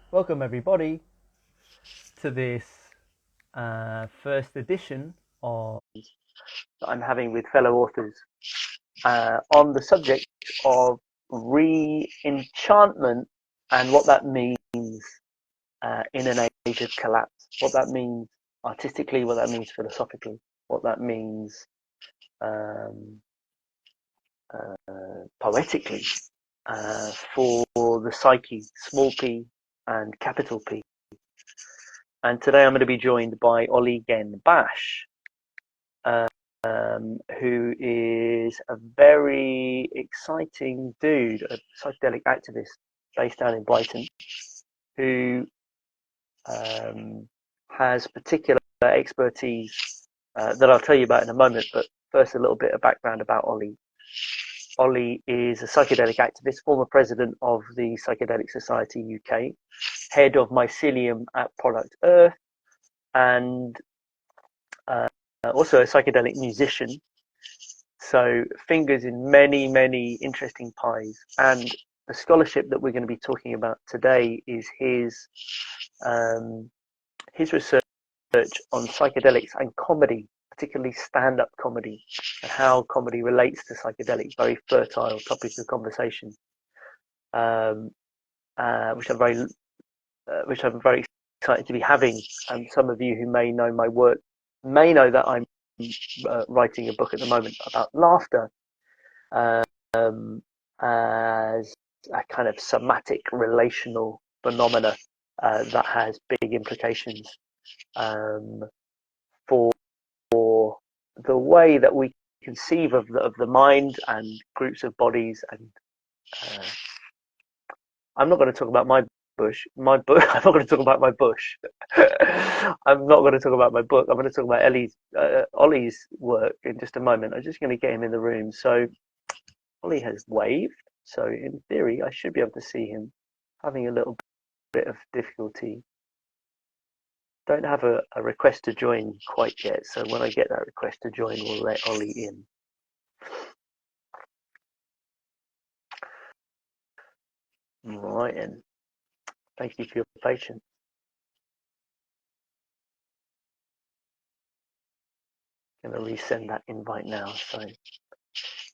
Welcome everybody to this first edition of that I'm having with fellow authors on the subject of re-enchantment and what that means in an age of collapse, what that means artistically, what that means philosophically, what that means um, poetically for the psyche, small p and capital P. And today I'm going to be joined by Genn-Bash, who is a very exciting dude, a psychedelic activist based down in Brighton, who has particular expertise that I'll tell you about in a moment. But first, a little bit of background about Ollie. Ollie is a psychedelic activist, former president of the Psychedelic Society UK, head of mycelium at Product Earth, and also a psychedelic musician. So fingers in many, many interesting pies. And the scholarship that we're going to be talking about today is his research on psychedelics and comedy, particularly stand-up comedy, and how comedy relates to psychedelics. Very fertile topics of conversation, which I'm very excited to be having. And some of you who may know my work may know that I'm writing a book at the moment about laughter as a kind of somatic relational phenomena that has big implications for the way that we conceive of the mind and groups of bodies. And I'm not going to talk about my bush. I'm not going to talk about my bush. I'm not going to talk about my book. I'm going to talk about Ollie's work in just a moment. I'm just going to get him in the room. So Ollie has waved. So in theory, I should be able to see him. Having a little bit of difficulty. Don't have a request to join quite yet. So when I get that request to join, we'll let Ollie in. Right, and thank you for your patience. I'm going to resend that invite now. So,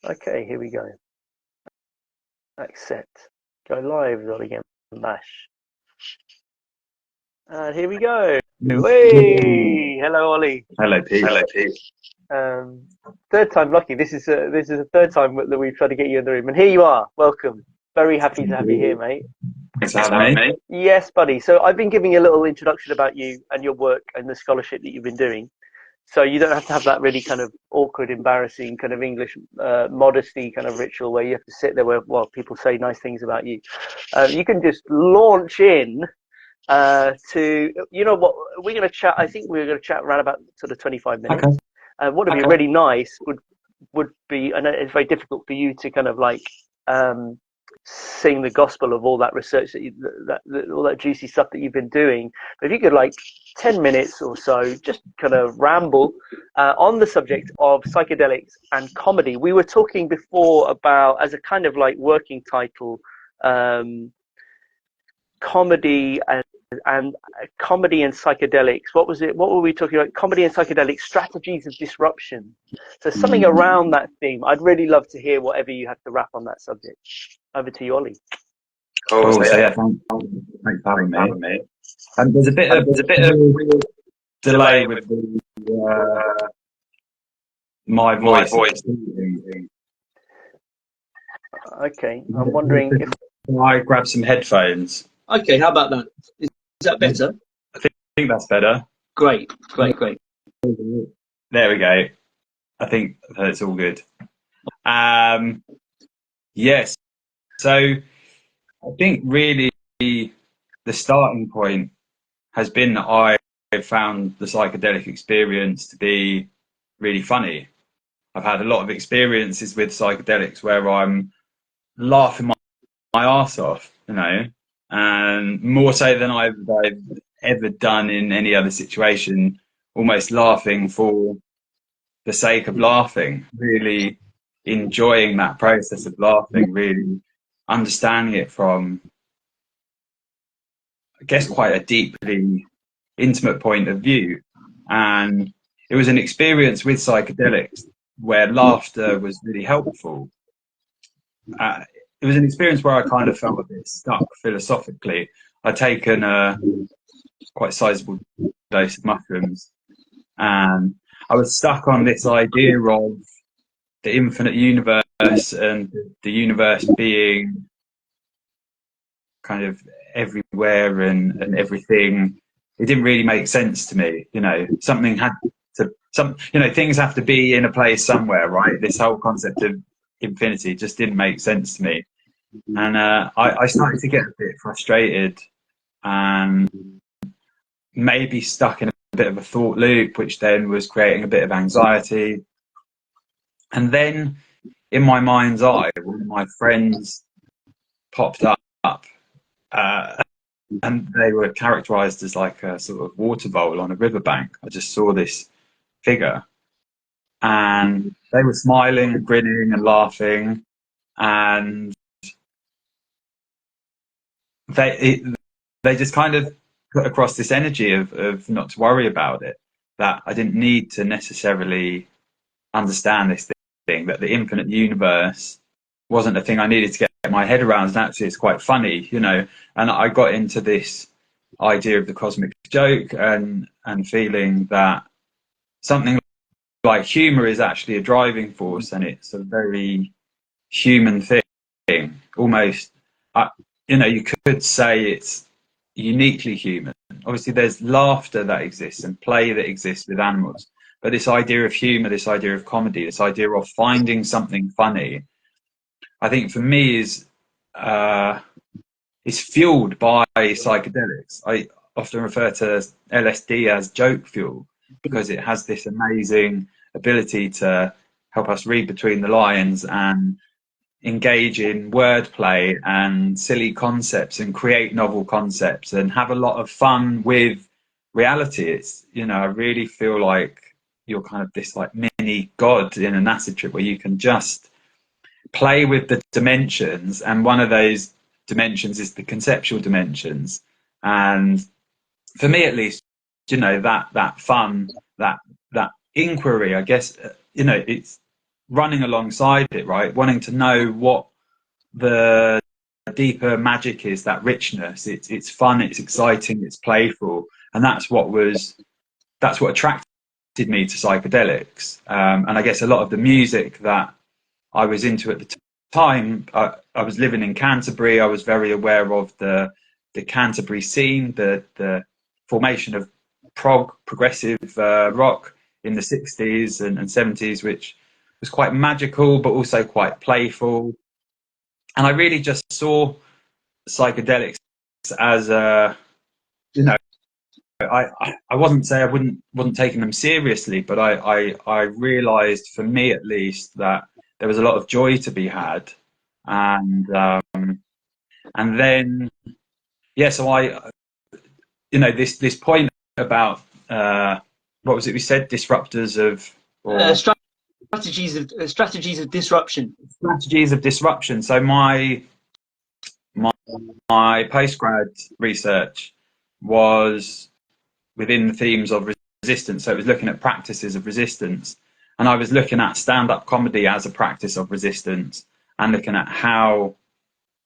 okay, here we go. Accept. Go live, Ollie Genn-Bash. And here we go. Hey, hello, Ollie. Hello, Pete. Hello, Pete. Third time lucky. This is the third time that we've tried to get you in the room, and here you are. Welcome. Very happy to have you here, mate. Thanks for having me. Yes, buddy. So I've been giving you a little introduction about you and your work and the scholarship that you've been doing. So you don't have to have that really kind of awkward, embarrassing kind of English modesty kind of ritual where you have to sit there while people say nice things about you. You can just launch in to, you know what, we're going to chat. I think we're going to chat around about sort of 25 minutes. Okay. What would be really nice would be, and it's very difficult for you to kind of like sing the gospel of all that research that all that juicy stuff that you've been doing. But if you could, like, 10 minutes or so, just kind of ramble on the subject of psychedelics and comedy. We were talking before about, as a kind of like working title, comedy and comedy and psychedelics. What was it? What were we talking about? Comedy and psychedelic strategies of disruption. So something around that theme. I'd really love to hear whatever you have to wrap on that subject. Over to you, Ollie. Cool. So yeah, thanks for having me. There's a bit of delay with my voice. Okay, I'm wondering if I grab some headphones. Okay, how about that? Is that better? I think that's better. Great. There we go. I think it's all good. Yes. So I think really the starting point has been that I found the psychedelic experience to be really funny. I've had a lot of experiences with psychedelics where I'm laughing my arse off, you know, and more so than I've ever done in any other situation, almost laughing for the sake of laughing, really enjoying that process of laughing, really understanding it from guess, quite a deeply intimate point of view. And it was an experience with psychedelics where laughter was really helpful. It was an experience where I kind of felt a bit stuck philosophically. I'd taken a quite sizable dose of mushrooms, and I was stuck on this idea of the infinite universe and the universe being kind of everywhere and everything. It didn't really make sense to me. Something had to, things have to be in a place somewhere, right? This whole concept of infinity just didn't make sense to me. And I started to get a bit frustrated and maybe stuck in a bit of a thought loop, which then was creating a bit of anxiety. And then in my mind's eye, one of my friends popped up, and they were characterized as like a sort of water vole on a riverbank. I just saw this figure, and they were smiling and grinning and laughing, and they just kind of put across this energy of not to worry about it, that I didn't need to necessarily understand this thing, that the infinite universe wasn't a thing I needed to get my head around. And actually it's quite funny, and I got into this idea of the cosmic joke and feeling that something like humor is actually a driving force, and it's a very human thing, almost. You could say it's uniquely human. Obviously there's laughter that exists and play that exists with animals, but this idea of humor, this idea of comedy, this idea of finding something funny, I think for me is fueled by psychedelics. I often refer to LSD as joke fuel because it has this amazing ability to help us read between the lines and engage in wordplay and silly concepts and create novel concepts and have a lot of fun with reality. It's, I really feel like you're kind of this like mini god in an acid trip where you can just play with the dimensions, and one of those dimensions is the conceptual dimensions. And for me at least, that fun, that inquiry, I guess, it's running alongside it, right? Wanting to know what the deeper magic is, that richness. It's fun, it's exciting, it's playful, and that's what attracted me to psychedelics. And I guess a lot of the music that I was into at the time, I was living in Canterbury. I was very aware of the Canterbury scene, the formation of progressive rock in the 60s and 70s, which was quite magical but also quite playful. And I really just saw psychedelics as a, I wasn't say I wasn't taking them seriously, but I realized, for me at least, that there was a lot of joy to be had. And then so this point about what was it we said, disruptors of, or strategies of disruption. Strategies of disruption. So my postgrad research was within the themes of resistance. So it was looking at practices of resistance, and I was looking at stand-up comedy as a practice of resistance, and looking at how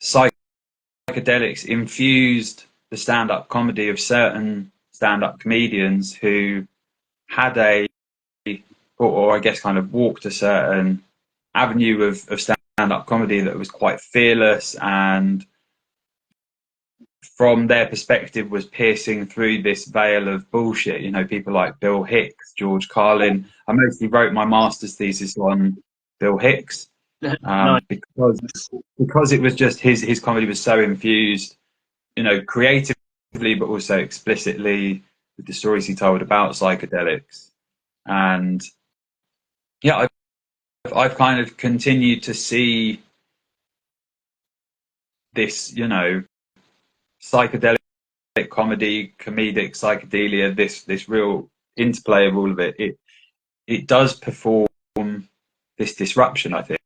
psychedelics infused the stand-up comedy of certain stand-up comedians who had or I guess kind of walked a certain avenue of stand-up comedy that was quite fearless, and from their perspective was piercing through this veil of bullshit. People like Bill Hicks, George Carlin. I mostly wrote my master's thesis on Bill Hicks because it was just his comedy was so infused, creatively, but also explicitly with the stories he told about psychedelics. And I've kind of continued to see this, psychedelic comedy, comedic psychedelia, this real interplay of all of it. It does perform this disruption, I think,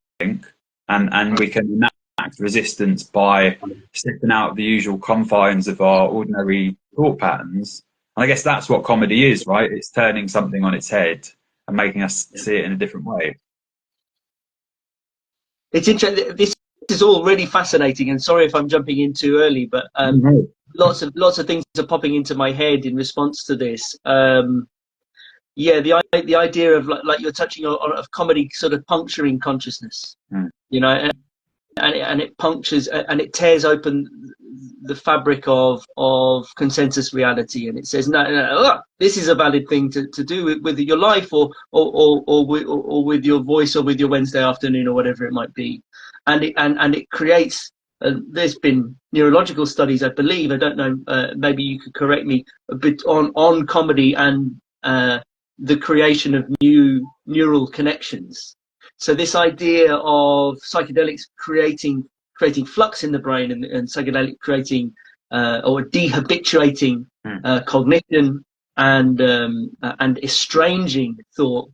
and we can in that resistance by stepping out of the usual confines of our ordinary thought patterns. And I guess that's what comedy is, right? It's turning something on its head and making us see it in a different way. It's interesting. This is all really fascinating, and sorry if I'm jumping in too early, but lots of things are popping into my head in response to this. Yeah, the idea of like you're touching on of comedy sort of puncturing consciousness, you know, and it punctures and it tears open the fabric of consensus reality, and it says no, this is a valid thing to do with your life or with your voice or with your Wednesday afternoon or whatever it might be, and it creates. There's been neurological studies, I believe. I don't know. Maybe you could correct me a bit on comedy and the creation of new neural connections. So this idea of psychedelics creating flux in the brain and psychedelic creating or dehabituating cognition and estranging thought.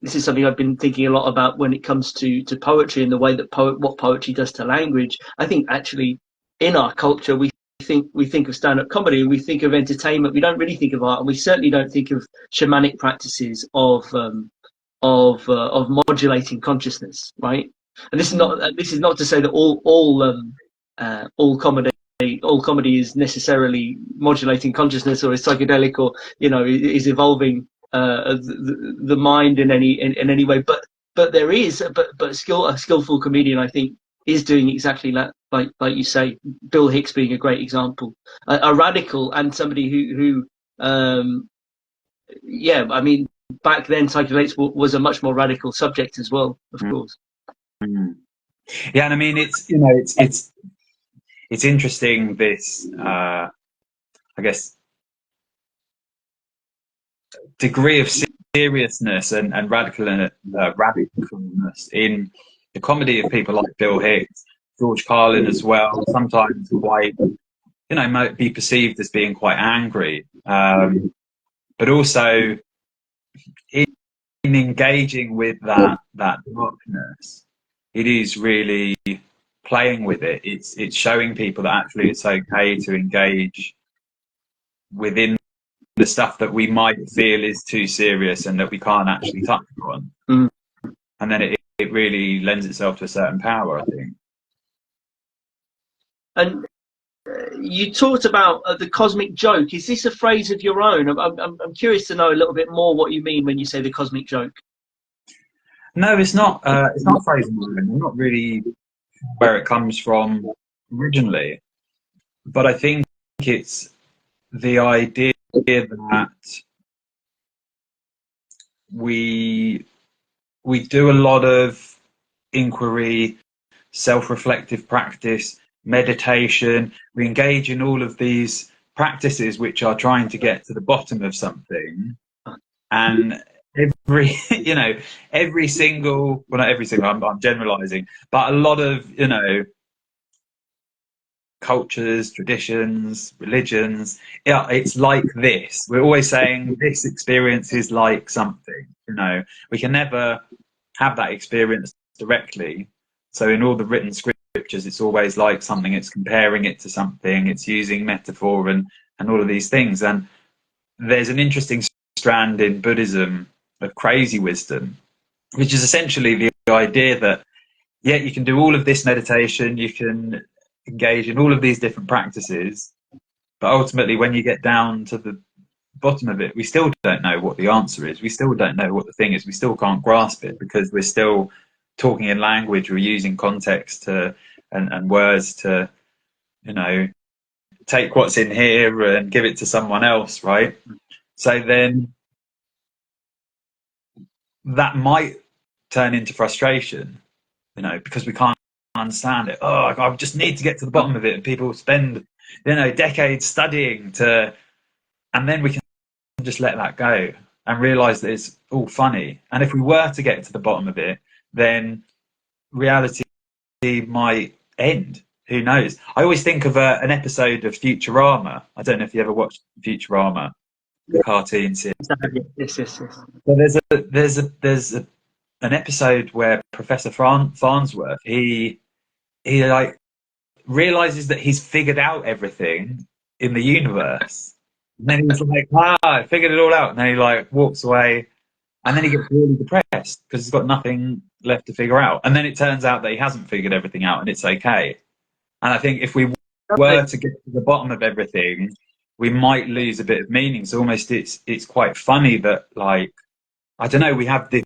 This is something I've been thinking a lot about when it comes to poetry and the way that what poetry does to language. I think actually in our culture we think of stand-up comedy and we think of entertainment. We don't really think of art, and we certainly don't think of shamanic practices of modulating consciousness, right? And this is not to say that all comedy is necessarily modulating consciousness or is psychedelic or is evolving the mind in any way. But there is a skillful comedian, I think, is doing exactly that, like you say. Bill Hicks being a great example, a radical and somebody who I mean, back then psychedelics was a much more radical subject as well, of course. Yeah, and I mean it's interesting, this I guess degree of seriousness and radicalness in the comedy of people like Bill Hicks, George Carlin as well, sometimes quite, might be perceived as being quite angry, but also in engaging with that darkness, it is really playing with it. It's showing people that actually it's okay to engage within the stuff that we might feel is too serious and that we can't actually touch upon. And then it really lends itself to a certain power, I think. And you talked about the cosmic joke. Is this a phrase of your own? I'm curious to know a little bit more what you mean when you say the cosmic joke. No, it's not. It's not a phrase of mine. I'm not really where it comes from originally, but I think it's the idea that we do a lot of inquiry, self-reflective practice, meditation. We engage in all of these practices which are trying to get to the bottom of something, and every single, well, not every single, I'm generalizing, but a lot of cultures, traditions, religions, it's like this. We're always saying this experience is like something. We can never have that experience directly. So in all the written scriptures, it's always like something. It's comparing it to something. It's using metaphor and all of these things. And there's an interesting strand in Buddhism of crazy wisdom, which is essentially the idea that, you can do all of this meditation, you can engage in all of these different practices, but ultimately when you get down to the bottom of it, we still don't know what the answer is. We still don't know what the thing is. We still can't grasp it because we're still talking in language. We're using context and words to, take what's in here and give it to someone else, right? So then that might turn into frustration, because we can't understand it. I just need to get to the bottom of it. And people spend, decades studying and then we can just let that go and realize that it's all funny. And if we were to get to the bottom of it, then reality might end. Who knows? I always think of an episode of Futurama. I don't know if you ever watched Futurama, the cartoon series. Yes. So there's an episode where Professor Farnsworth, he he like realizes that he's figured out everything in the universe. And then he's like, I figured it all out. And then he like walks away, and then he gets really depressed because he's got nothing left to figure out. And then it turns out that he hasn't figured everything out, and it's okay. And I think if we were to get to the bottom of everything, we might lose a bit of meaning. So almost it's quite funny that, like, I don't know, we have this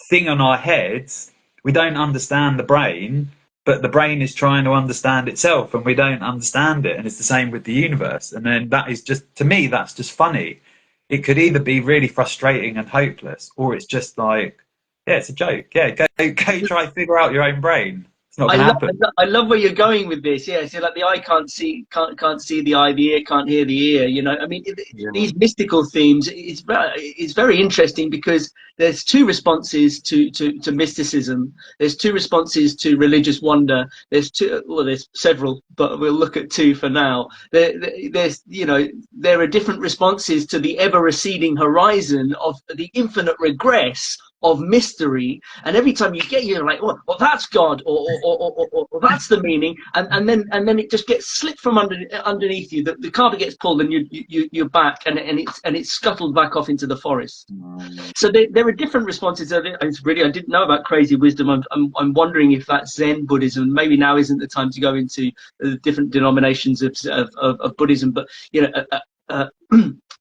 thing on our heads. We don't understand the brain, but the brain is trying to understand itself, and we don't understand it. And it's the same with the universe. And then that is just, to me, that's just funny. It could either be really frustrating and hopeless, or it's just like, yeah, it's a joke. Yeah, go try figure out your own brain. It's not going to happen. I love where you're going with this. Yeah, so like the eye can't see the eye, the ear can't hear the ear. You know, I mean, these mystical themes is very interesting because there's two responses to mysticism. There's two responses to religious wonder. There's several, but we'll look at two for now. There's there are different responses to the ever receding horizon of the infinite regress of mystery, and every time you're like, well, that's God, or that's the meaning, and then it just gets slipped from underneath you. The carpet gets pulled, and you're back, and it's scuttled back off into the forest. So there are different responses. It's really, I didn't know about crazy wisdom. I'm wondering if that's Zen Buddhism. Maybe now isn't the time to go into the different denominations of Buddhism, but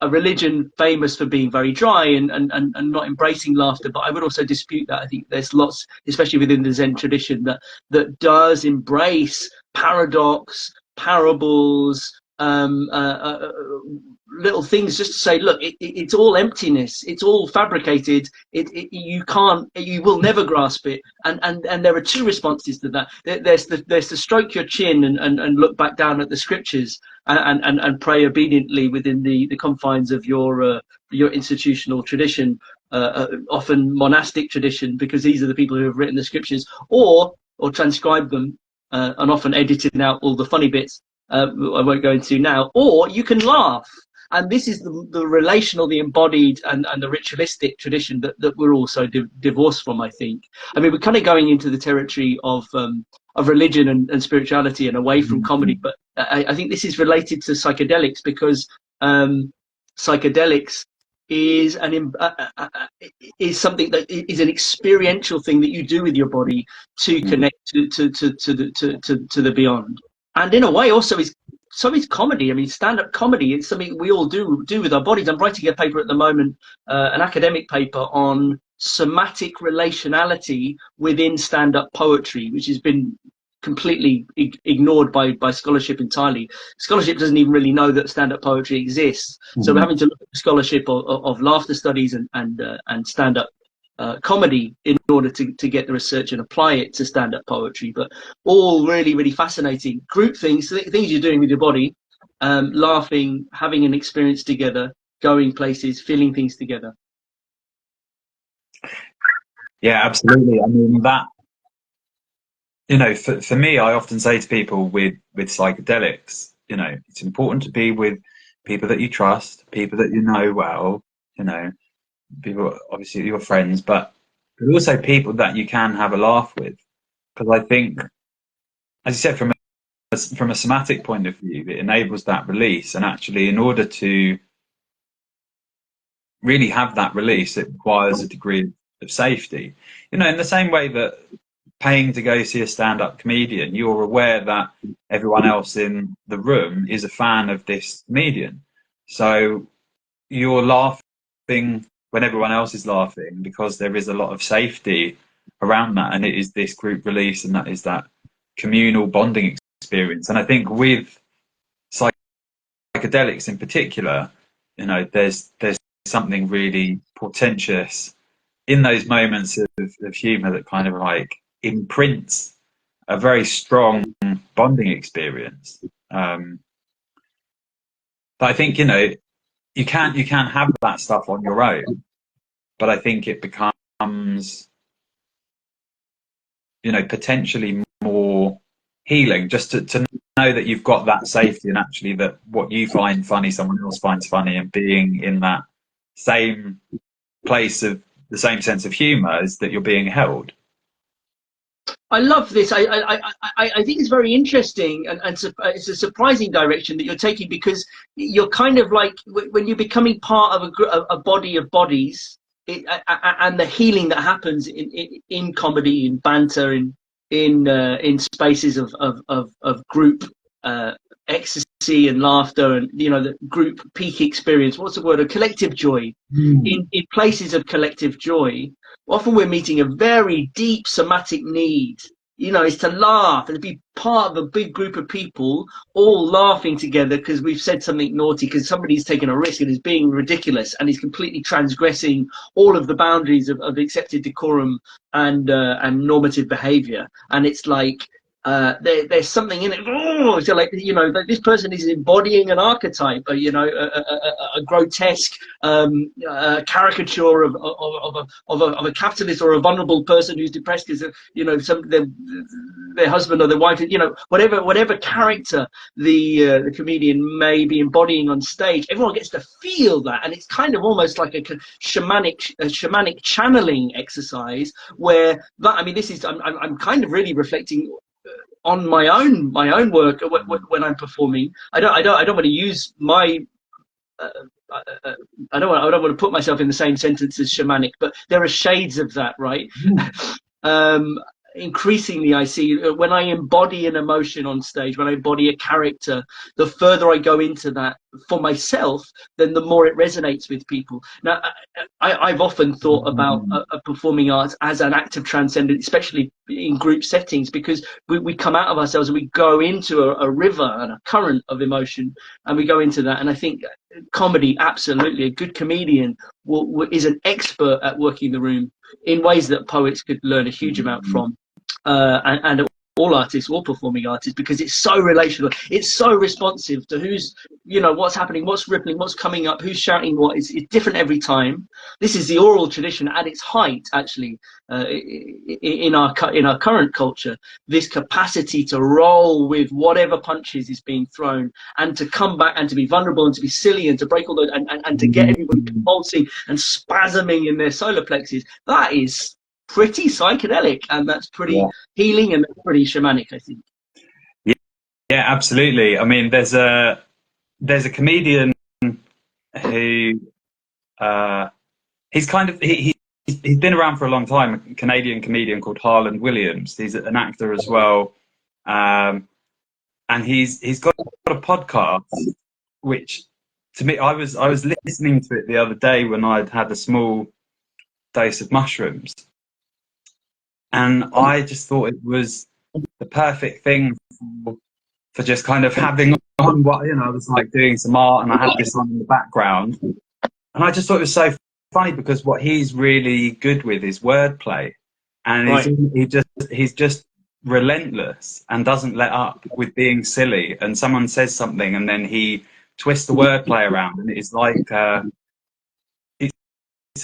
a religion famous for being very dry and not embracing laughter. But I would also dispute that. I think there's lots, especially within the Zen tradition, that does embrace paradox, parables, little things, just to say, look, it's all emptiness, it's all fabricated, you will never grasp it. And there are two responses to that. There's to stroke your chin and look back down at the scriptures and pray obediently within the confines of your institutional tradition, often monastic tradition, because these are the people who have written the scriptures, or transcribed them, and often edited out all the funny bits. I won't go into now. Or you can laugh. And this is the relational, the embodied, and the ritualistic tradition that we're also divorced from, I think. I mean, we're kind of going into the territory of religion and spirituality and away from comedy. But I think this is related to psychedelics, because psychedelics is something that is an experiential thing that you do with your body to connect to the beyond. And in a way also is comedy. I mean, stand-up comedy is something we all do with our bodies. I'm writing a paper at the moment, an academic paper on somatic relationality within stand-up poetry, which has been completely ignored by scholarship entirely. Scholarship doesn't even really know that stand-up poetry exists. So we're having to look at the scholarship of laughter studies and stand-up comedy in order to get the research and apply it to stand-up poetry. But all really, really fascinating group things you're doing with your body, laughing, having an experience together, going places, feeling things together. Yeah, absolutely. I mean, that, for me, I often say to people with psychedelics, it's important to be with people that you trust, people that you know well, people, obviously your friends, but also people that you can have a laugh with. Because I think, as you said, from a somatic point of view, it enables that release. And actually, in order to really have that release, it requires a degree of safety. In the same way that paying to go see a stand-up comedian, you're aware that everyone else in the room is a fan of this comedian. So you're laughing when everyone else is laughing, because there is a lot of safety around that, and it is this group release, and that is that communal bonding experience. And I think with psychedelics in particular, there's something really portentous in those moments of humor that kind of like imprints a very strong bonding experience. But I think you can have that stuff on your own, but I think it becomes potentially more healing just to know that you've got that safety, and actually that what you find funny someone else finds funny, and being in that same place of the same sense of humor is that you're being held. I love this. I think it's very interesting, and it's a surprising direction that you're taking, because you're kind of like, when you're becoming part of a body of bodies, and the healing that happens in comedy, in banter, in spaces of group ecstasy and laughter, and the group peak experience. What's the word? A collective joy. In places of collective joy, often we're meeting a very deep somatic need. Is to laugh and to be part of a big group of people all laughing together because we've said something naughty, because somebody's taken a risk and is being ridiculous and is completely transgressing all of the boundaries of accepted decorum and normative behavior. And it's like, there's something in it. Oh, so like, like this person is embodying an archetype, a grotesque caricature of a capitalist or a vulnerable person who's depressed because their husband or their wife, whatever character the comedian may be embodying on stage. Everyone gets to feel that, and it's kind of almost like a shamanic channeling exercise, where that, I mean, this is, I'm kind of really reflecting on my own work when I'm performing. I don't want to use my I don't want to put myself in the same sentence as shamanic, but there are shades of that, right? Increasingly, I see when I embody an emotion on stage, when I embody a character, the further I go into that for myself, then the more it resonates with people. Now, I've often thought about performing arts as an act of transcendence, especially in group settings, because we come out of ourselves and we go into a river and a current of emotion, and we go into that. And I think comedy, absolutely, a good comedian is an expert at working the room in ways that poets could learn a huge amount from. And all artists, all performing artists, because it's so relational, it's so responsive to who's, what's happening, what's rippling, what's coming up, who's shouting what. It's different every time. This is the oral tradition at its height, actually, in our current culture. This capacity to roll with whatever punches is being thrown, and to come back and to be vulnerable and to be silly and to break all those, and to get everybody convulsing and spasming in their solar plexus. That is pretty psychedelic, and that's pretty healing and pretty shamanic, I think. Yeah, absolutely. I mean, there's a comedian who he's been around for a long time, a Canadian comedian called Harland Williams. He's an actor as well, and he's got a podcast, which, to me, I was listening to it the other day when I'd had a small dose of mushrooms. And I just thought it was the perfect thing for just kind of having on what, I was like doing some art and I had this on in the background. And I just thought it was so funny, because what he's really good with is wordplay. And he's just relentless and doesn't let up with being silly. And someone says something and then he twists the wordplay around, and it's like,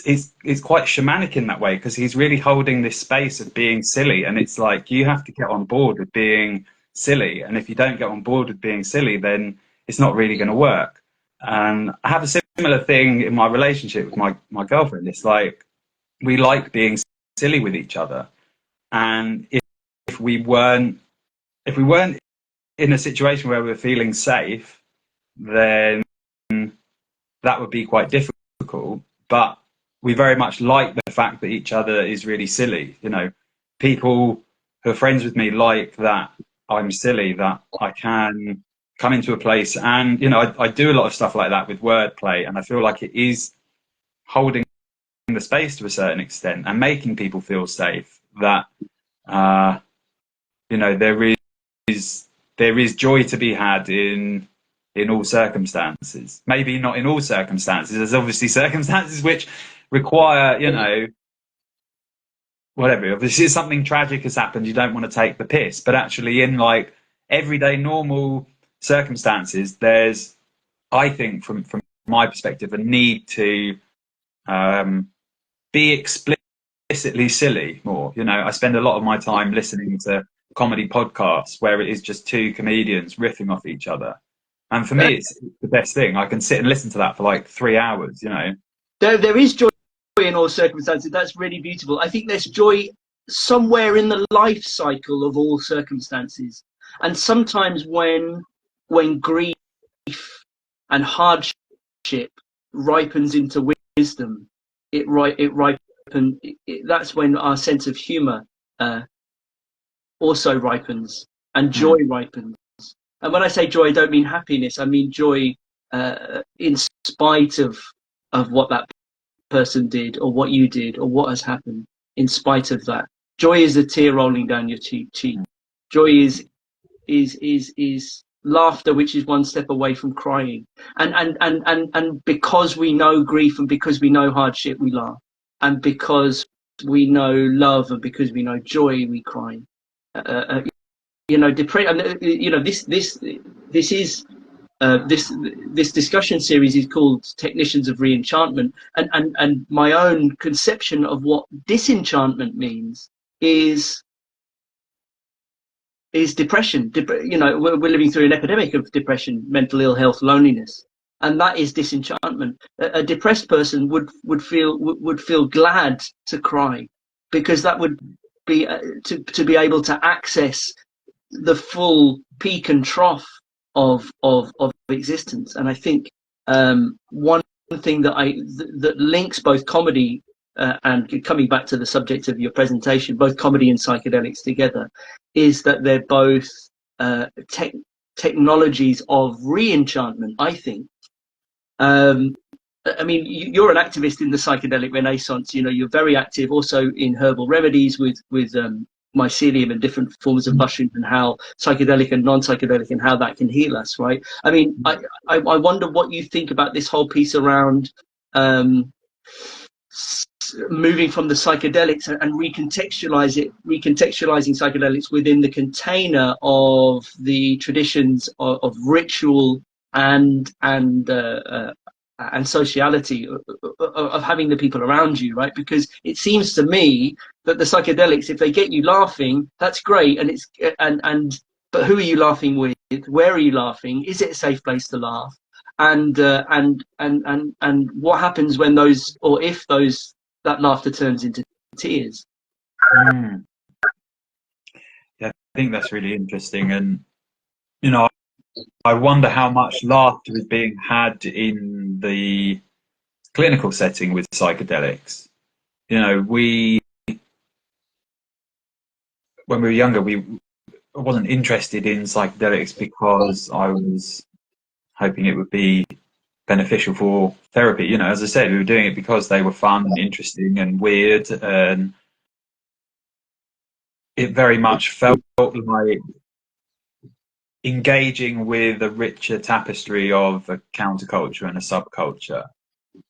it's quite shamanic in that way, because he's really holding this space of being silly, and it's like you have to get on board with being silly, and if you don't get on board with being silly, then it's not really going to work. And I have a similar thing in my relationship with my girlfriend. It's like we like being silly with each other, and if we weren't in a situation where we're feeling safe, then that would be quite difficult. But we very much like the fact that each other is really silly. People who are friends with me like that I'm silly, that I can come into a place, and I do a lot of stuff like that with wordplay, and I feel like it is holding the space to a certain extent and making people feel safe, that there is joy to be had in all circumstances. Maybe not in all circumstances. There's obviously circumstances which require, whatever. Obviously, something tragic has happened, you don't want to take the piss. But actually, in like everyday normal circumstances, there's, I think, from my perspective, a need to be explicitly silly more. I spend a lot of my time listening to comedy podcasts where it is just two comedians riffing off each other. And for me, it's the best thing. I can sit and listen to that for like 3 hours, There is joy in all circumstances. That's really beautiful. I think there's joy somewhere in the life cycle of all circumstances. And sometimes when grief and hardship ripens into wisdom, that's when our sense of humor also ripens, and joy ripens. And when I say joy, I don't mean happiness. I mean joy in spite of what that person did, or what you did, or what has happened. In spite of that, joy is a tear rolling down your cheek. Joy is laughter, which is one step away from crying. And because we know grief, and because we know hardship, we laugh. And because we know love, and because we know joy, we cry. Depression. This discussion series is called Technitions of Re-Enchantment, and my own conception of what disenchantment means is depression. We're living through an epidemic of depression, mental ill health, loneliness, and that is disenchantment. A depressed person would feel glad to cry, because that would be to be able to access the full peak and trough of existence. And I think one thing that links both comedy and, coming back to the subject of your presentation, both comedy and psychedelics together, is that they're both technologies of re-enchantment, I think. I mean, you're an activist in the psychedelic renaissance. You're very active also in herbal remedies with mycelium and different forms of mushrooms, and how psychedelic and non-psychedelic, and how that can heal us, right? I mean, I wonder what you think about this whole piece around moving from the psychedelics and recontextualizing psychedelics within the container of the traditions of ritual and sociality, of having the people around you, right? Because it seems to me that the psychedelics, if they get you laughing, that's great, but who are you laughing with? Where are you laughing? Is it a safe place to laugh? And what happens when those, or if that laughter turns into tears? Yeah, I think that's really interesting, and I wonder how much laughter is being had in the clinical setting with psychedelics. When we were younger, I wasn't interested in psychedelics because I was hoping it would be beneficial for therapy. As I said, we were doing it because they were fun and interesting and weird, and it very much felt like engaging with a richer tapestry of a counterculture and a subculture.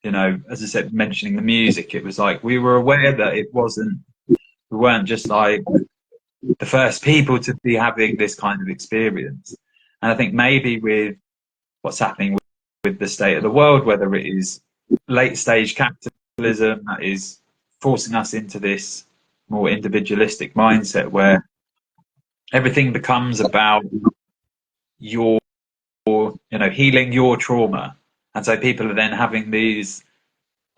As I said, mentioning the music, it was like we were aware that we weren't just like the first people to be having this kind of experience. And I think maybe with what's happening with the state of the world, whether it is late stage capitalism that is forcing us into this more individualistic mindset where everything becomes about your healing your trauma, and so people are then having these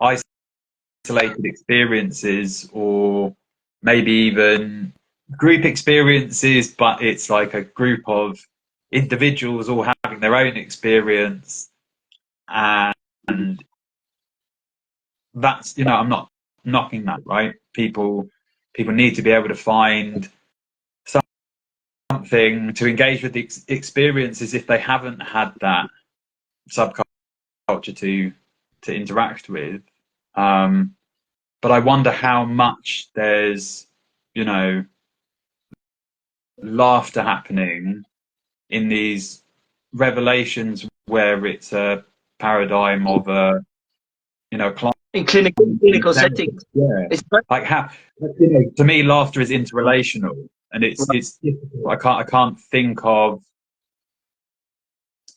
isolated experiences, or maybe even group experiences, but it's like a group of individuals all having their own experience, and that's I'm not knocking that, right? People need to be able to find something to engage with the experiences if they haven't had that subculture to interact with. But I wonder how much there's laughter happening in these revelations where it's a paradigm of a in clinical settings. Yeah, like how to me laughter is interrelational, and it's difficult. I can't think of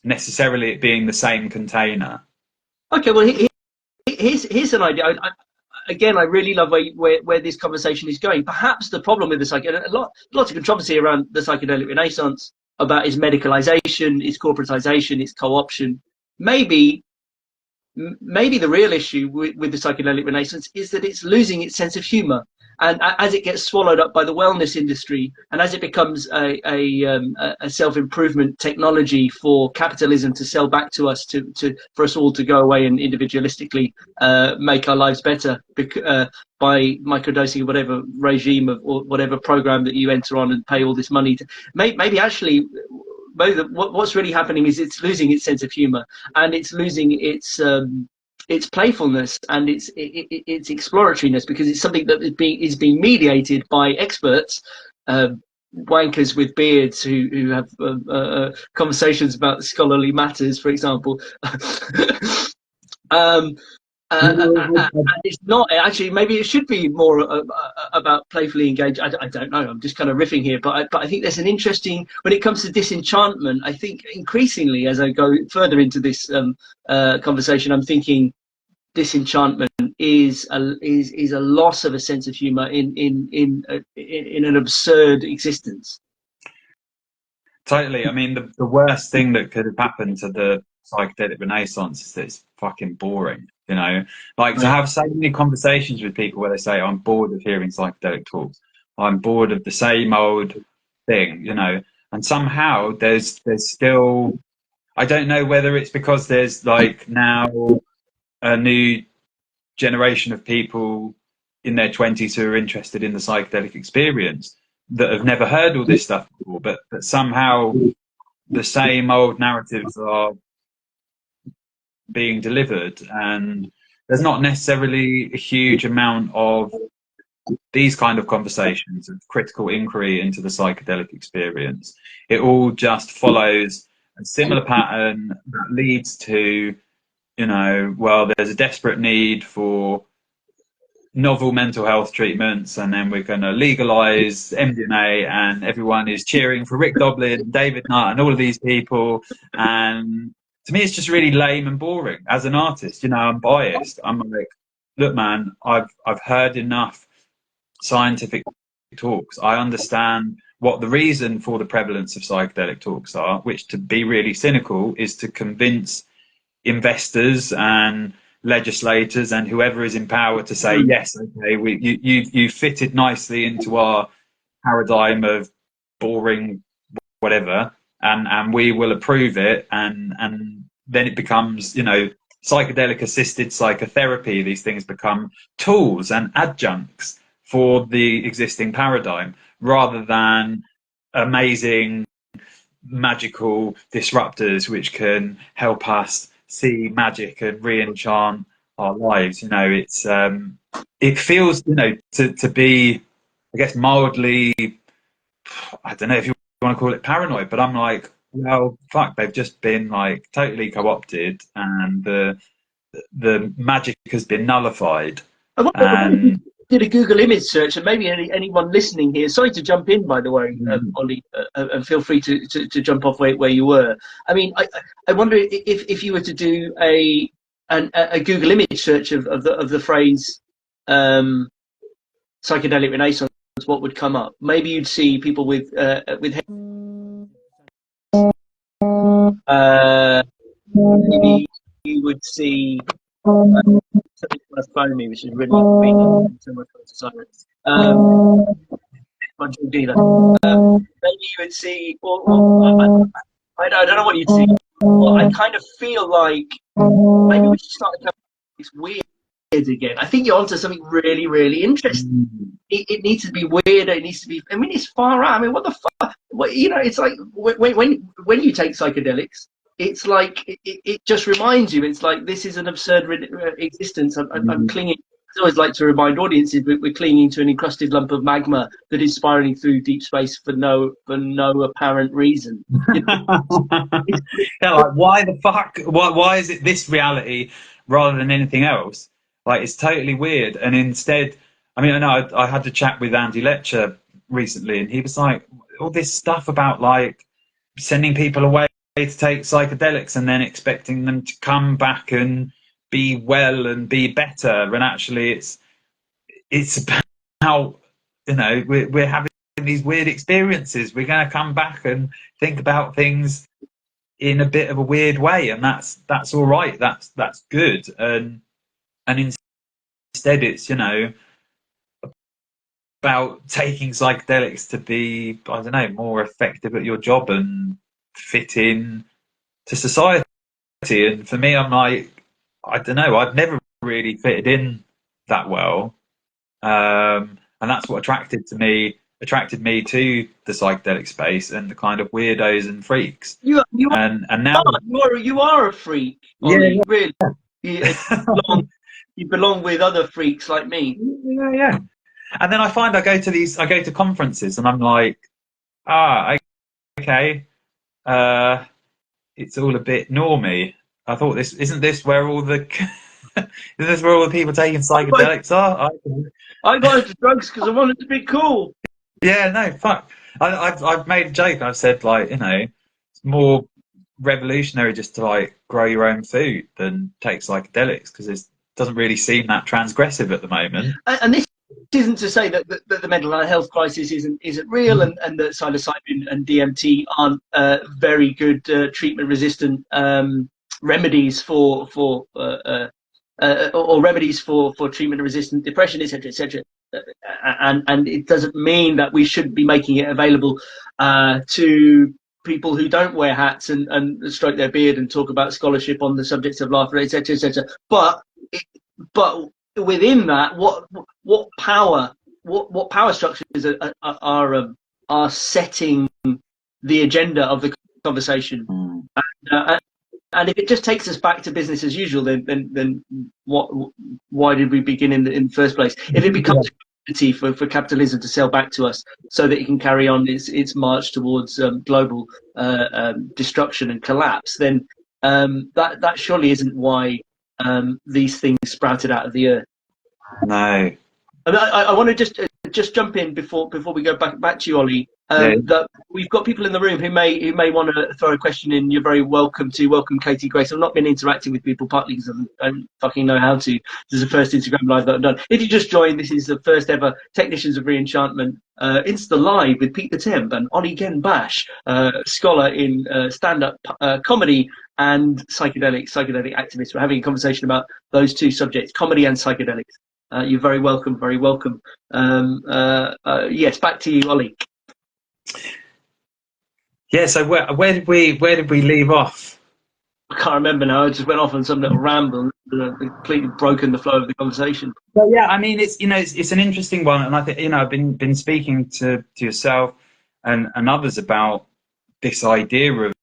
necessarily it being the same container. Okay, well, here's an idea. Again, I really love where this conversation is going. Perhaps the problem with the psychedelic, lots of controversy around the psychedelic renaissance about its medicalization, its corporatization, its co-option. Maybe the real issue with the psychedelic renaissance is that it's losing its sense of humor. And as it gets swallowed up by the wellness industry, and as it becomes a self-improvement technology for capitalism to sell back to us, for us all to go away and individualistically make our lives better by microdosing or whatever regime or whatever program that you enter on and pay all this money to, maybe actually what's really happening is it's losing its sense of humor, and it's losing its playfulness and its exploratoriness, because it's something that is being mediated by experts, wankers with beards who have conversations about scholarly matters, for example. And it's not actually. Maybe it should be more about playfully engaged. I don't know. I'm just kind of riffing here, but I think there's an interesting, when it comes to disenchantment. I think increasingly as I go further into this conversation, I'm thinking disenchantment is a loss of a sense of humor in an absurd existence. Totally. I mean, the worst thing that could have happened to the psychedelic renaissance is that it's fucking boring, you know? Like, to have so many conversations with people where they say, I'm bored of hearing psychedelic talks, I'm bored of the same old thing, you know? And somehow there's still, I don't know whether it's because there's like now a new generation of people in their 20s who are interested in the psychedelic experience that have never heard all this stuff before, but somehow the same old narratives are being delivered, and there's not necessarily a huge amount of these kind of conversations of critical inquiry into the psychedelic experience. It all just follows a similar pattern that leads to, you know, well, there's a desperate need for novel mental health treatments, and then we're going to legalize MDMA, and everyone is cheering for Rick Doblin, David Nutt, and all of these people. And to me, it's just really lame and boring. As an artist, you know, I'm biased. I'm like, look, man, I've heard enough scientific talks. I understand what the reason for the prevalence of psychedelic talks are, which, to be really cynical, is to convince investors and legislators and whoever is in power to say, yes, okay, you fitted nicely into our paradigm of boring whatever, and we will approve it, and then it becomes, you know, psychedelic assisted psychotherapy. These things become tools and adjuncts for the existing paradigm, rather than amazing magical disruptors which can help us see magic and re-enchant our lives. You know, it's it feels, you know, to be, I guess, mildly, I don't know if you want to call it paranoid, but I'm like, well, fuck, they've just been like totally co-opted, and the magic has been nullified. And did a Google image search, and maybe anyone listening here, sorry to jump in, by the way, Ollie, and feel free to jump off where you were. I mean, I wonder if you were to do a Google image search of the phrase psychedelic renaissance, what would come up? Maybe you'd see people with maybe you would see something on a phone me, which is really convenient. So much to silence. Maybe you would see, I don't know what you'd see. Well, I kind of feel like maybe we should start to it's weird again. I think you're onto something really, really interesting. It needs to be weird. It needs to be. I mean, it's far out. I mean, what the fuck? You know, it's like when you take psychedelics, it's like it just reminds you. It's like, this is an absurd existence. I'm clinging. I always like to remind audiences we're clinging to an encrusted lump of magma that is spiraling through deep space for no apparent reason. You know? Yeah, like, why the fuck? Why is it this reality rather than anything else? Like, it's totally weird. And instead, I mean, I know I had to chat with Andy Letcher recently, and he was like, all this stuff about like sending people away to take psychedelics and then expecting them to come back and be well and be better, and actually it's about, you know, we're having these weird experiences, we're going to come back and think about things in a bit of a weird way, and that's all right, that's good. And instead it's, you know, about taking psychedelics to be, I don't know, more effective at your job and fit in to society. And for me, I'm like, I don't know, I've never really fitted in that well. And that's what attracted me to the psychedelic space and the kind of weirdos and freaks. You And now you are a freak, Ollie. Really, you belong with other freaks like me. Yeah. And then I find I go to conferences and I'm like, okay, it's all a bit normy. I thought isn't this where all the is this where all the people taking psychedelics are? I got into drugs because I wanted to be cool. Yeah, no, fuck. I've made a joke. I've said, like, you know, it's more revolutionary just to like grow your own food than take psychedelics, because it doesn't really seem that transgressive at the moment. And this isn't to say that the mental health crisis isn't real, and that psilocybin and DMT aren't very good treatment resistant remedies for remedies for treatment resistant depression, etc., etc. And it doesn't mean that we should be making it available to people who don't wear hats and stroke their beard and talk about scholarship on the subjects of laughter, etc., etc. But within that, what power structures are setting the agenda of the conversation? And if it just takes us back to business as usual, then why did we begin in the first place? If it becomes a opportunity for capitalism to sell back to us so that it can carry on its march towards global destruction and collapse, then that surely isn't why these things sprouted out of the earth. No. And I want to just jump in before we go back to you, Ollie. That we've got people in the room who may want to throw a question in. You're very welcome to. Welcome, Katie Grace. I've not been interacting with people partly because I don't fucking know how to. This is the first Instagram live that I've done. If you just joined, this is the first ever Technicians of Re-Enchantment Insta Live with Pete the Temp and Ollie Genn-Bash, scholar in stand-up comedy and psychedelic activists. We're having a conversation about those two subjects, comedy and psychedelics. You're very welcome, very welcome. Yes, back to you, Ollie. Yeah, so where did we leave off? I can't remember now. I just went off on some little ramble and completely broken the flow of the conversation. Well, yeah, I mean, it's an interesting one, and I think I've been speaking to yourself and others about this idea of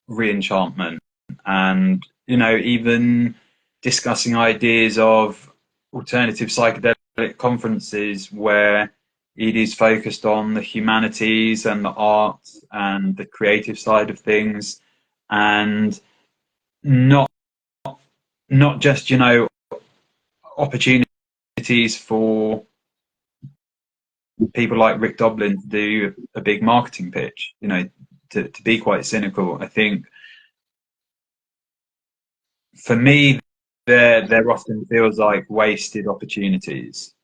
re-enchantment, and even discussing ideas of alternative psychedelic conferences where it is focused on the humanities and the arts and the creative side of things, and not just opportunities for people like Rick Doblin to do a big marketing pitch. To be quite cynical, I think for me there often feels like wasted opportunities,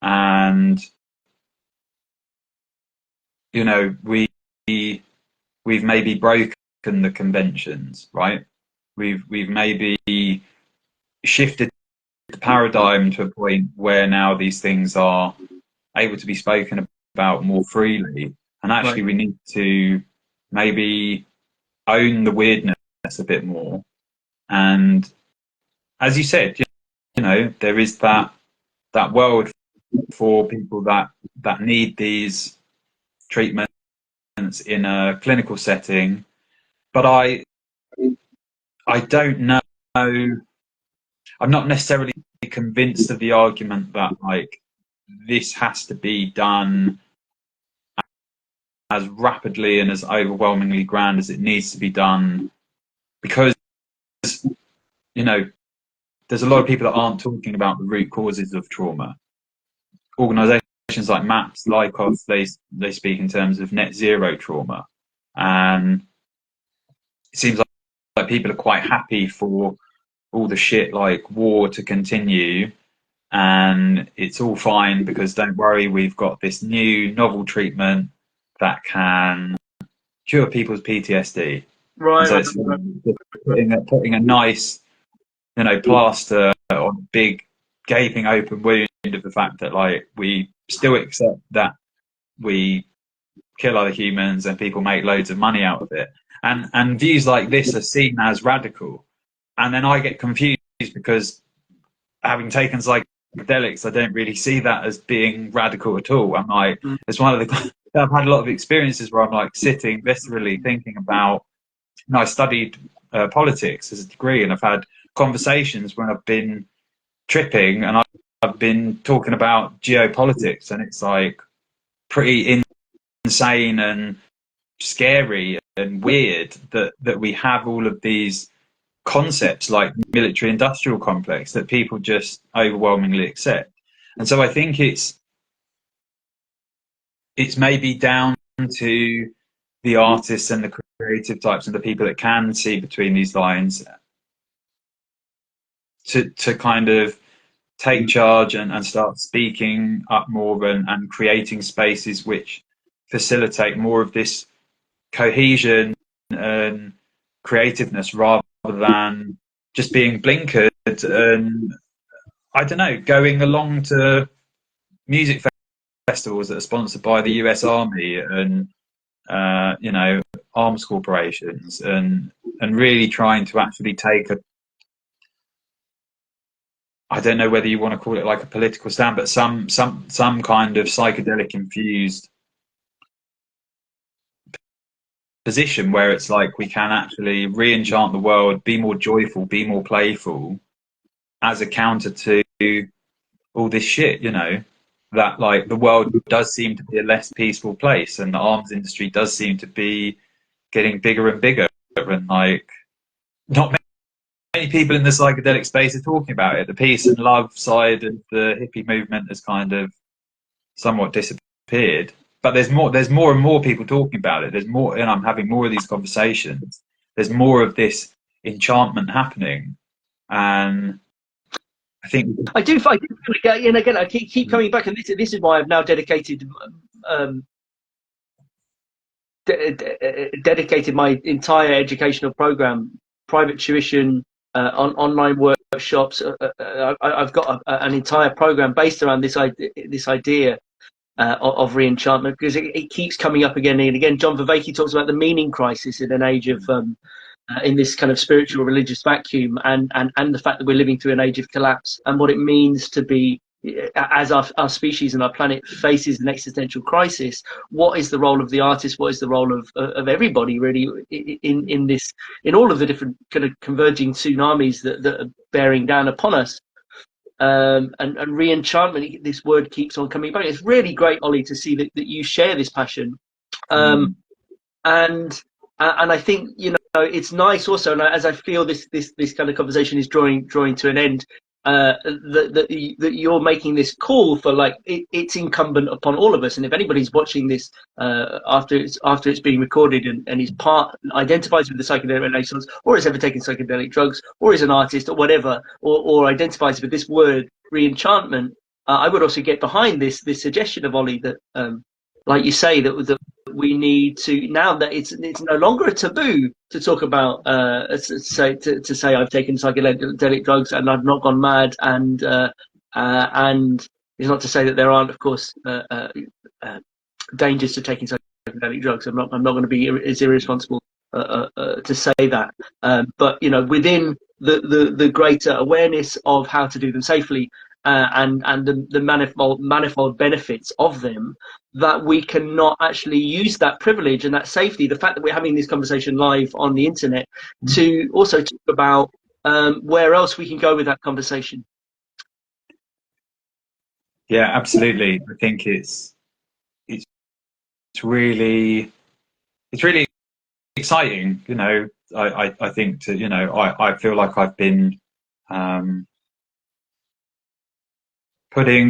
and we've maybe broken the conventions, right? We've maybe shifted the paradigm to a point where now these things are able to be spoken about more freely, and actually we need to maybe own the weirdness a bit more. And as you said, there is that world for people that need these treatments in a clinical setting, but I don't know. I'm not necessarily convinced of the argument that like this has to be done as rapidly and as overwhelmingly grand as it needs to be done, because there's a lot of people that aren't talking about the root causes of trauma. Organizations like MAPS, Lycos, they speak in terms of net zero trauma, and it seems like people are quite happy for all the shit like war to continue, and it's all fine because don't worry, we've got this new novel treatment that can cure people's PTSD. Right. So it's putting a nice, plaster on a big gaping open wound of the fact that like we still accept that we kill other humans and people make loads of money out of it, and views like this are seen as radical, and then I get confused because having taken psychedelics, I don't really see that as being radical at all. I'm like, it's one of the I've had a lot of experiences where I'm like sitting viscerally thinking about, you know, I studied politics as a degree, and I've had conversations when I've been tripping and I've been talking about geopolitics, and it's like pretty insane and scary and weird that we have all of these concepts like military industrial complex that people just overwhelmingly accept. And so I think it's maybe down to the artists and the creative types and the people that can see between these lines to kind of take charge and start speaking up more and creating spaces which facilitate more of this cohesion and creativeness rather than just being blinkered and, I don't know, going along to music festivals that are sponsored by the US Army and you know, arms corporations, and really trying to actually take a, I don't know whether you want to call it like a political stand, but some kind of psychedelic infused position where it's like we can actually re-enchant the world, be more joyful, be more playful, as a counter to all this shit, you know, that like the world does seem to be a less peaceful place, and the arms industry does seem to be getting bigger and bigger, and like not many people in the psychedelic space are talking about it. The peace and love side of the hippie movement has kind of somewhat disappeared, but there's more and more people talking about it. There's more, and I'm having more of these conversations. There's more of this enchantment happening, and I think I do feel and again I keep coming back, and this is why I've now dedicated dedicated my entire educational program, private tuition, online workshops. I've got an entire program based around this idea of re-enchantment, because it keeps coming up again and again. John Vervaeke talks about the meaning crisis in an age of in this kind of spiritual religious vacuum, and the fact that we're living through an age of collapse, and what it means to be, as our species and our planet faces an existential crisis. What is the role of the artist? What is the role of everybody really in this, in all of the different kind of converging tsunamis that are bearing down upon us? And re-enchantment, this word keeps on coming back. It's really great, Ollie, to see that you share this passion. And I think, you know, it's nice also, and as I feel this kind of conversation is drawing to an end, that you're making this call for, like, it's incumbent upon all of us. And if anybody's watching this after it's being recorded and is identifies with the psychedelic renaissance, or has ever taken psychedelic drugs, or is an artist or whatever, or identifies with this word re-enchantment, I would also get behind this suggestion of Ollie that, like you say, that we need to, now that it's no longer a taboo to talk about, to say I've taken psychedelic drugs and I've not gone mad, and it's not to say that there aren't, of course, dangers to taking psychedelic drugs. I'm not going to be as irresponsible to say that, but you know, within the greater awareness of how to do them safely, and the manifold benefits of them, that we cannot actually use that privilege and that safety, the fact that we're having this conversation live on the internet, to also talk about where else we can go with that conversation. yeah, absolutely. I think it's really exciting. You know, I think to, you know, I feel like I've been putting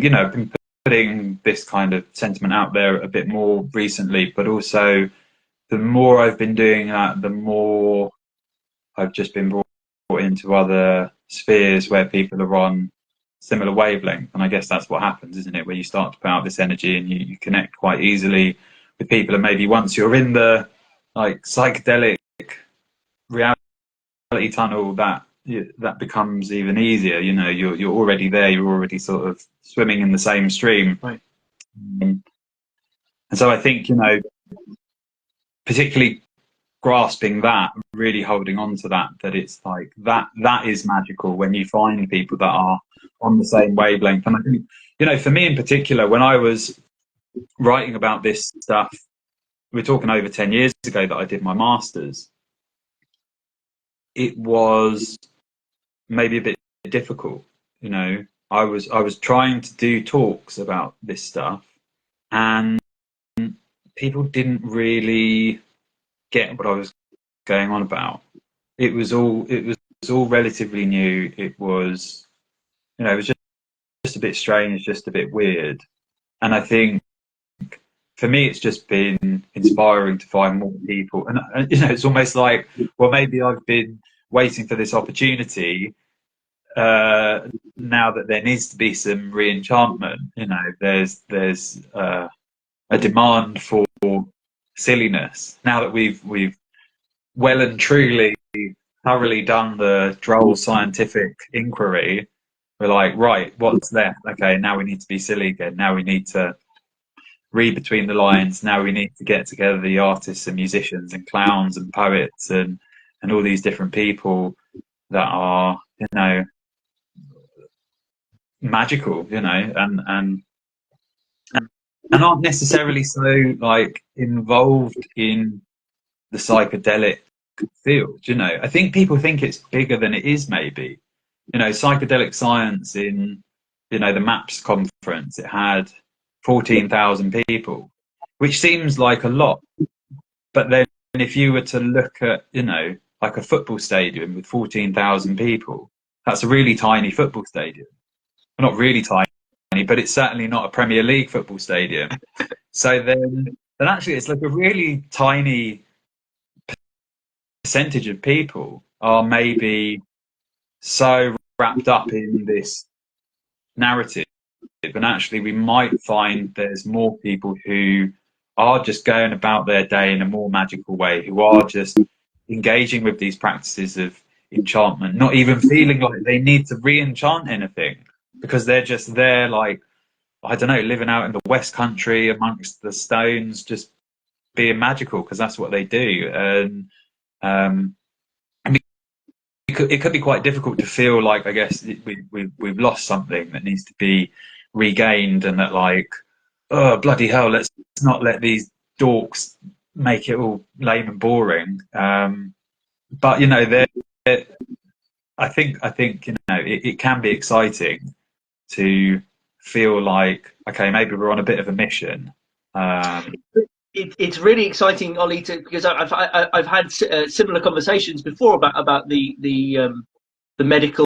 this kind of sentiment out there a bit more recently, but also the more I've been doing that, the more I've just been brought into other spheres where people are on similar wavelength. And I guess that's what happens, isn't it? Where you start to put out this energy and you connect quite easily with people. And maybe once you're in the like psychedelic reality tunnel, that that becomes even easier. You know, you're already there. You're already sort of swimming in the same stream. Right. And so I think, you know, particularly grasping that, really holding on to that, that it's like that is magical when you find people that are on the same wavelength. And I think, you know, for me in particular, when I was writing about this stuff, we're talking over 10 years ago that I did my master's, it was maybe a bit difficult. You know, I was trying to do talks about this stuff, and people didn't really get what I was going on about. It was all relatively new. It was, you know, it was just a bit strange, just a bit weird. And I think for me, it's just been inspiring to find more people. And you know, it's almost like, well, maybe I've been waiting for this opportunity. Now that there needs to be some re-enchantment, you know, there's a demand for silliness. Now that we've well and truly thoroughly done the droll scientific inquiry, we're like, right, what's left? Okay, now we need to be silly again. Now we need to read between the lines. Now we need to get together the artists and musicians and clowns and poets and all these different people that are, you know, magical, you know, and aren't necessarily so like involved in the psychedelic field. You know, I think people think it's bigger than it is. Maybe, you know, psychedelic science in, you know, the MAPS conference, it had 14,000 people, which seems like a lot, but then if you were to look at, you know, like a football stadium with 14,000 people, that's a really tiny football stadium. Well, not really tiny, but it's certainly not a Premier League football stadium. So then actually it's like a really tiny percentage of people are maybe so wrapped up in this narrative, and actually we might find there's more people who are just going about their day in a more magical way, who are just engaging with these practices of enchantment, not even feeling like they need to re-enchant anything, because they're just there, like, I don't know, living out in the West Country amongst the stones, just being magical, because that's what they do. And I mean, it could be quite difficult to feel like, I guess, we've lost something that needs to be regained, and that, like, oh, bloody hell, let's not let these dorks make it all lame and boring. But, you know, I think, you know, it can be exciting to feel like, okay, maybe we're on a bit of a mission. It's really exciting, Ollie, because I've had similar conversations before about the medical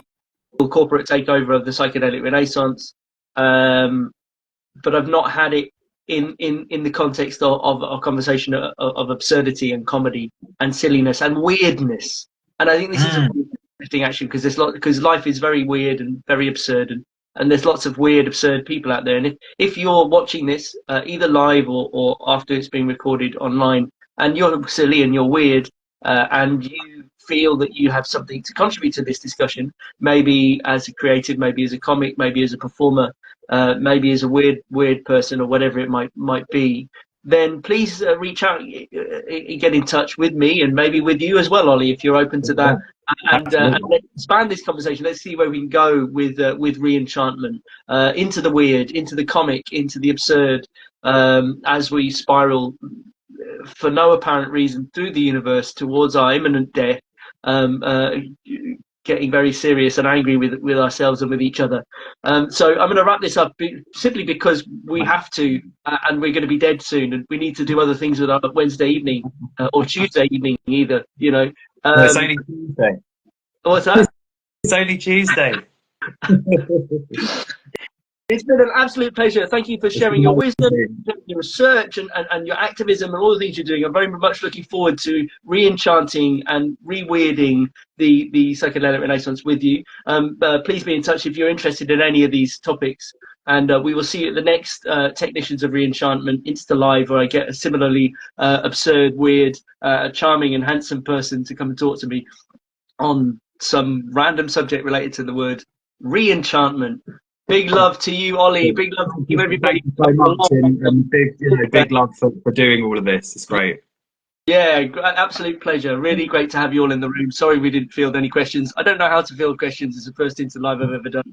corporate takeover of the psychedelic renaissance, but I've not had it in the context of a conversation of absurdity and comedy and silliness and weirdness. And I think this is a really interesting, actually, because life is very weird and very absurd, and there's lots of weird, absurd people out there. And if you're watching this, either live or after it's been recorded online, and you're silly and you're weird, and you feel that you have something to contribute to this discussion, maybe as a creative, maybe as a comic, maybe as a performer, maybe as a weird person, or whatever it might be, then please reach out, get in touch with me, and maybe with you as well, Ollie, if you're open to that. And let's expand this conversation. Let's see where we can go with re-enchantment, into the weird, into the comic, into the absurd, as we spiral for no apparent reason through the universe towards our imminent death, getting very serious and angry with ourselves and with each other. So I'm going to wrap this up simply because we have to, and we're going to be dead soon, and we need to do other things with our Wednesday evening or Tuesday evening, either. You know. It's only Tuesday. What's that? It's only Tuesday. It's been an absolute pleasure. Thank you for sharing your wisdom, your research, and your activism, and all the things you're doing. I'm very much looking forward to re-enchanting and re-weirding the psychedelic renaissance with you. Please be in touch if you're interested in any of these topics. And we will see you at the next Technicians of Re-Enchantment Insta Live, where I get a similarly absurd, weird, charming and handsome person to come and talk to me on some random subject related to the word re-enchantment. Big love to you, Ollie. Big love to you, everybody. Thank you so much, and big love for doing all of this. It's great. Yeah, absolute pleasure. Really great to have you all in the room. Sorry we didn't field any questions. I don't know how to field questions. It's the first Insta Live I've ever done.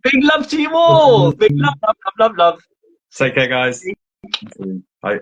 Big love to you all. Big love, love, love, love, love. Take care, guys. Bye.